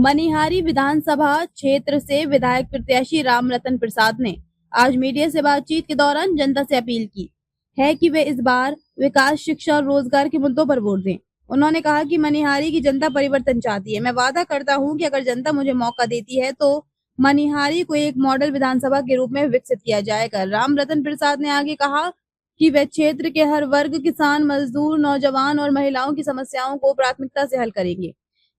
मनिहारी विधानसभा क्षेत्र से विधायक प्रत्याशी रामरतन प्रसाद ने आज मीडिया से बातचीत के दौरान जनता से अपील की है कि वे इस बार विकास, शिक्षा और रोजगार के मुद्दों पर वोट दें। उन्होंने कहा कि मनिहारी की जनता परिवर्तन चाहती है। मैं वादा करता हूं कि अगर जनता मुझे मौका देती है तो मनिहारी को एक मॉडल विधानसभा के रूप में विकसित किया जाएगा। रामरतन प्रसाद ने आगे कहा कि वे क्षेत्र के हर वर्ग, किसान, मजदूर, नौजवान और महिलाओं की समस्याओं को प्राथमिकता से हल करेंगे।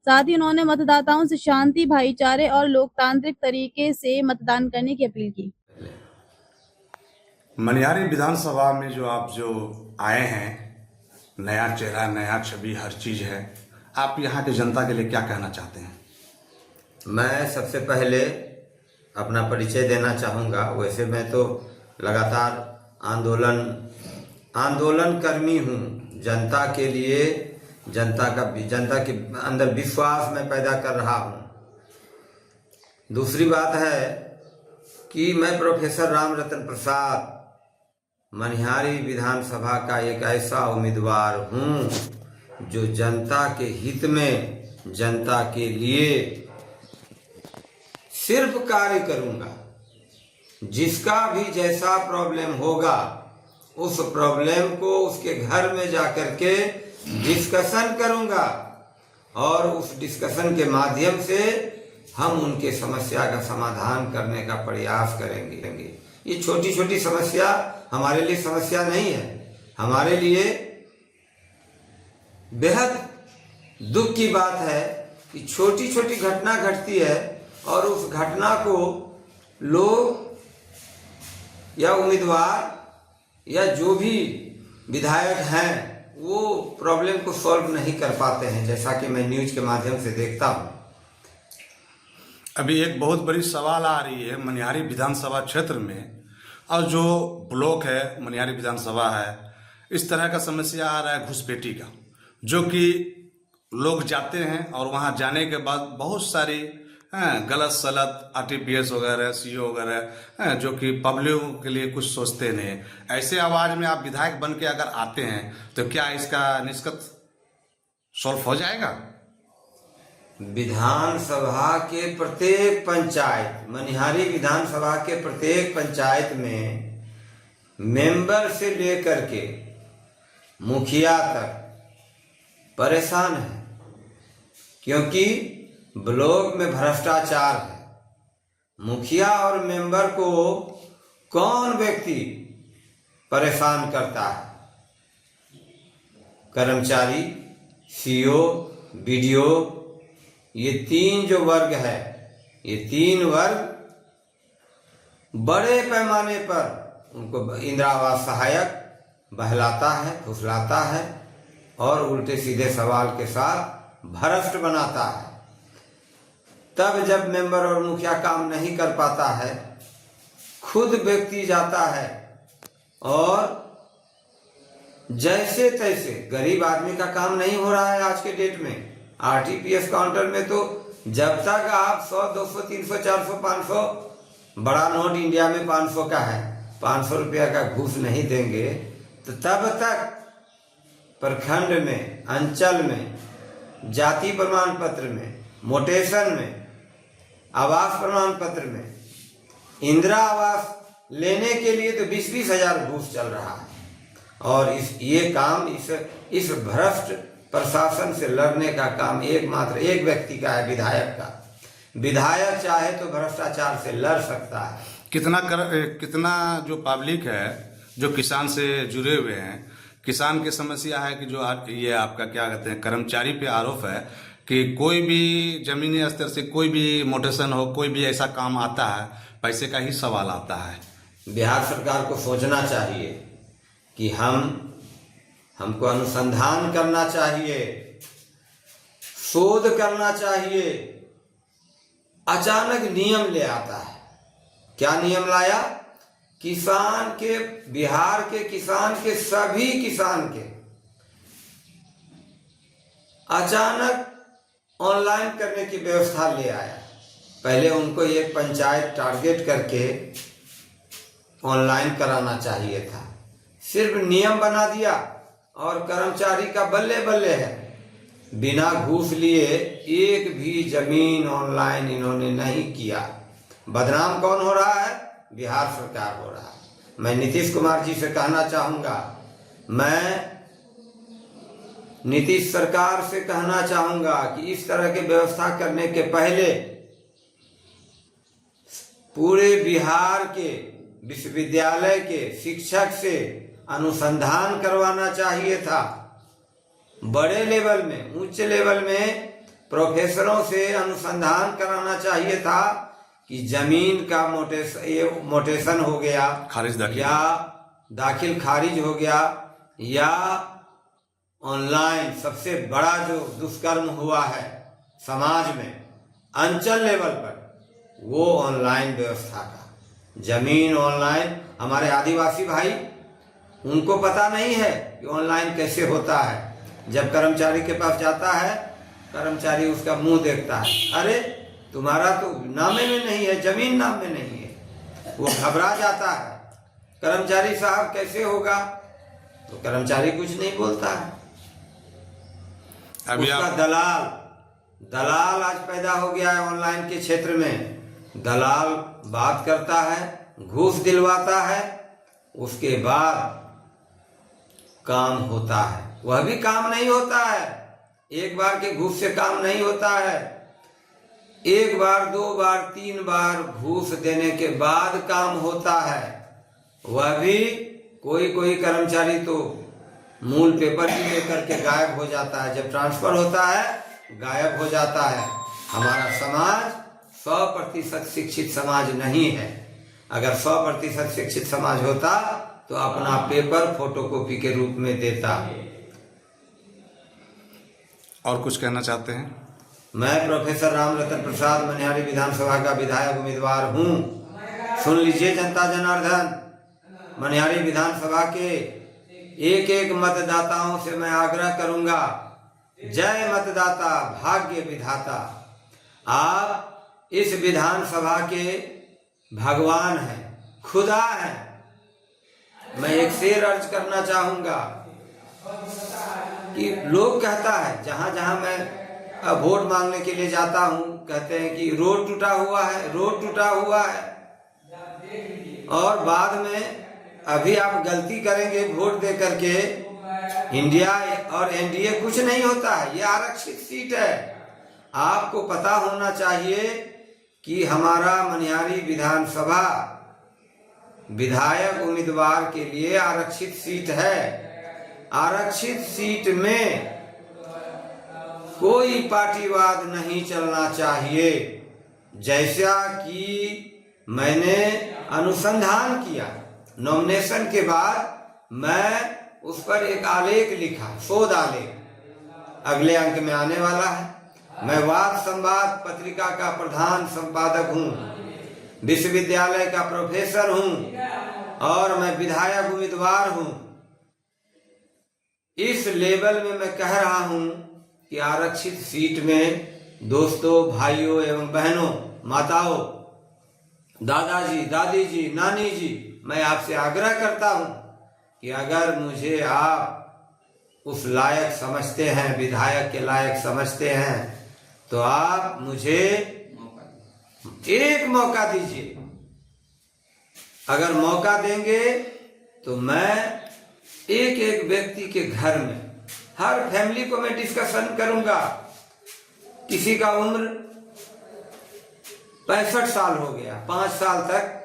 साथ ही उन्होंने मतदाताओं से शांति, भाईचारे और लोकतांत्रिक तरीके से मतदान करने की अपील की। मनिहारी विधानसभा में जो आप आए हैं, नया चेहरा, नया छवि, हर चीज है। आप यहाँ की जनता के लिए क्या कहना चाहते हैं? मैं सबसे पहले अपना परिचय देना चाहूँगा। वैसे मैं तो लगातार आंदोलन कर्मी हूँ। जनता के लिए, जनता के अंदर विश्वास मैं पैदा कर रहा हूँ। दूसरी बात है कि मैं प्रोफेसर रामरतन प्रसाद मनिहारी विधानसभा का एक ऐसा उम्मीदवार हूँ जो जनता के हित में, जनता के लिए सिर्फ कार्य करूँगा। जिसका भी जैसा प्रॉब्लम होगा उस प्रॉब्लम को उसके घर में जाकर के डिस्कशन करूँगा और उस डिस्कशन के माध्यम से हम उनके समस्या का समाधान करने का प्रयास करेंगे। ये छोटी छोटी समस्या हमारे लिए समस्या नहीं है। हमारे लिए बेहद दुख की बात है कि छोटी छोटी घटना घटती है और उस घटना को लोग या उम्मीदवार या जो भी विधायक हैं वो प्रॉब्लम को सॉल्व नहीं कर पाते हैं, जैसा कि मैं न्यूज के माध्यम से देखता हूँ। अभी एक बहुत बड़ी सवाल आ रही है मनिहारी विधानसभा क्षेत्र में, और जो ब्लॉक है मनिहारी विधानसभा है, इस तरह का समस्या आ रहा है घुसपैठी का, जो कि लोग जाते हैं और वहां जाने के बाद बहुत सारी गलत सलत आरटीपीएस वगैरह, सीओ वगैरह, जो कि पब्लिक के लिए कुछ सोचते नहीं। ऐसे आवाज में आप विधायक बन के अगर आते हैं तो क्या इसका निष्कर्ष सॉल्व हो जाएगा? विधानसभा के प्रत्येक पंचायत, मनिहारी विधानसभा के प्रत्येक पंचायत में मेंबर से लेकर के मुखिया तक परेशान है, क्योंकि ब्लॉक में भ्रष्टाचार है। मुखिया और मेंबर को कौन व्यक्ति परेशान करता है? कर्मचारी, सीओ, बीडीओ, ये तीन जो वर्ग है, ये तीन वर्ग बड़े पैमाने पर उनको इंदिरा आवास सहायक बहलाता है, फुसलाता है और उल्टे सीधे सवाल के साथ भ्रष्ट बनाता है। तब जब मेंबर और मुखिया काम नहीं कर पाता है, खुद व्यक्ति जाता है और जैसे तैसे, गरीब आदमी का काम नहीं हो रहा है आज के डेट में। आरटीपीएस काउंटर में तो जब तक आप 100, 200, 300, 400, 500, बड़ा नोट इंडिया में 500 का है, 500 रुपया का घूस नहीं देंगे तो तब तक प्रखंड में, अंचल में, जाति प्रमाण पत्र में, मोटेशन में, आवास प्रमाण पत्र में, इंदिरा आवास लेने के लिए तो 20-20 हजार घूस चल रहा है। और इस भ्रष्ट प्रशासन से लड़ने का काम एकमात्र एक व्यक्ति का है, विधायक का। विधायक चाहे तो भ्रष्टाचार से लड़ सकता है। कितना जो पब्लिक है, जो किसान से जुड़े हुए हैं, किसान की समस्या है कि जो ये आपका क्या कहते हैं, कर्मचारी पे आरोप है कि कोई भी जमीनी स्तर से कोई भी मोटेशन हो, कोई भी ऐसा काम आता है, पैसे का ही सवाल आता है। बिहार सरकार को सोचना चाहिए कि हमको अनुसंधान करना चाहिए, शोध करना चाहिए। अचानक नियम ले आता है। क्या नियम लाया? किसान के, बिहार के किसान के, सभी किसान के अचानक ऑनलाइन करने की व्यवस्था ले आया। पहले उनको एक पंचायत टारगेट करके ऑनलाइन कराना चाहिए था। सिर्फ नियम बना दिया और कर्मचारी का बल्ले बल्ले है। बिना घूस लिए एक भी जमीन ऑनलाइन इन्होंने नहीं किया। बदनाम कौन हो रहा है? बिहार सरकार हो रहा है। मैं नीतीश कुमार जी से कहना चाहूंगा, मैं नीतीश सरकार से कहना चाहूंगा कि इस तरह की व्यवस्था करने के पहले पूरे बिहार के विश्वविद्यालय के शिक्षक से अनुसंधान करवाना चाहिए था। बड़े लेवल में, उच्च लेवल में प्रोफेसरों से अनुसंधान कराना चाहिए था कि जमीन का मोटेशन हो गया खारिज दाखिल या दाखिल खारिज हो गया, या ऑनलाइन सबसे बड़ा जो दुष्कर्म हुआ है समाज में अंचल लेवल पर, वो ऑनलाइन व्यवस्था का। जमीन ऑनलाइन, हमारे आदिवासी भाई, उनको पता नहीं है कि ऑनलाइन कैसे होता है। जब कर्मचारी के पास जाता है, कर्मचारी उसका मुंह देखता है, अरे तुम्हारा तो नामे में नहीं है, जमीन नाम में नहीं है। वो घबरा जाता है, कर्मचारी साहब कैसे होगा, तो कर्मचारी कुछ नहीं बोलता है। अभी उसका दलाल आज पैदा हो गया है ऑनलाइन के क्षेत्र में। दलाल बात करता है, घूस दिलवाता है, उसके बाद काम होता है। वह भी काम नहीं होता है, एक बार के घूस से काम नहीं होता है। एक बार, दो बार, तीन बार घूस देने के बाद काम होता है। वह भी कोई कर्मचारी तो मूल पेपर भी लेकर के गायब हो जाता है, जब ट्रांसफर होता है गायब हो जाता है। हमारा समाज 100% शिक्षित समाज नहीं है। अगर 100% शिक्षित समाज होता तो अपना पेपर फोटोकॉपी के रूप में देता। और कुछ कहना चाहते हैं? मैं प्रोफेसर रामरतन प्रसाद मनिहारी विधानसभा का विधायक उम्मीदवार हूँ। सुन लीजिए जनता जनार्दन, मनिहारी विधानसभा के एक एक मतदाताओं से मैं आग्रह करूंगा, जय मतदाता भाग्य विधाता। आप इस विधानसभा के भगवान हैं, खुदा हैं। मैं एक शेर अर्ज करना चाहूंगा कि लोग कहता है, जहां जहां मैं वोट मांगने के लिए जाता हूं, कहते हैं कि रोड टूटा हुआ है, रोड टूटा हुआ है। और बाद में अभी आप गलती करेंगे वोट दे करके, इंडिया और एनडीए कुछ नहीं होता है, ये आरक्षित सीट है। आपको पता होना चाहिए कि हमारा मनिहारी विधानसभा विधायक उम्मीदवार के लिए आरक्षित सीट है। आरक्षित सीट में कोई पार्टीवाद नहीं चलना चाहिए। जैसा कि मैंने अनुसंधान किया, नॉमिनेशन के बाद मैं उस पर एक आलेख लिखा, शोध आलेख, अगले अंक में आने वाला है। मैं वाद संवाद पत्रिका का प्रधान संपादक हूँ, विश्वविद्यालय का प्रोफेसर हूँ और मैं विधायक उम्मीदवार हूँ। इस लेवल में मैं कह रहा हूँ कि आरक्षित सीट में दोस्तों, भाइयों एवं बहनों, माताओं, दादाजी, दादी जी, नानी जी, मैं आपसे आग्रह करता हूं कि अगर मुझे आप उस लायक समझते हैं, विधायक के लायक समझते हैं, तो आप मुझे एक मौका दीजिए। अगर मौका देंगे तो मैं एक एक व्यक्ति के घर में, हर फैमिली को मैं डिस्कशन करूंगा। किसी का उम्र 65 साल हो गया, 5 साल तक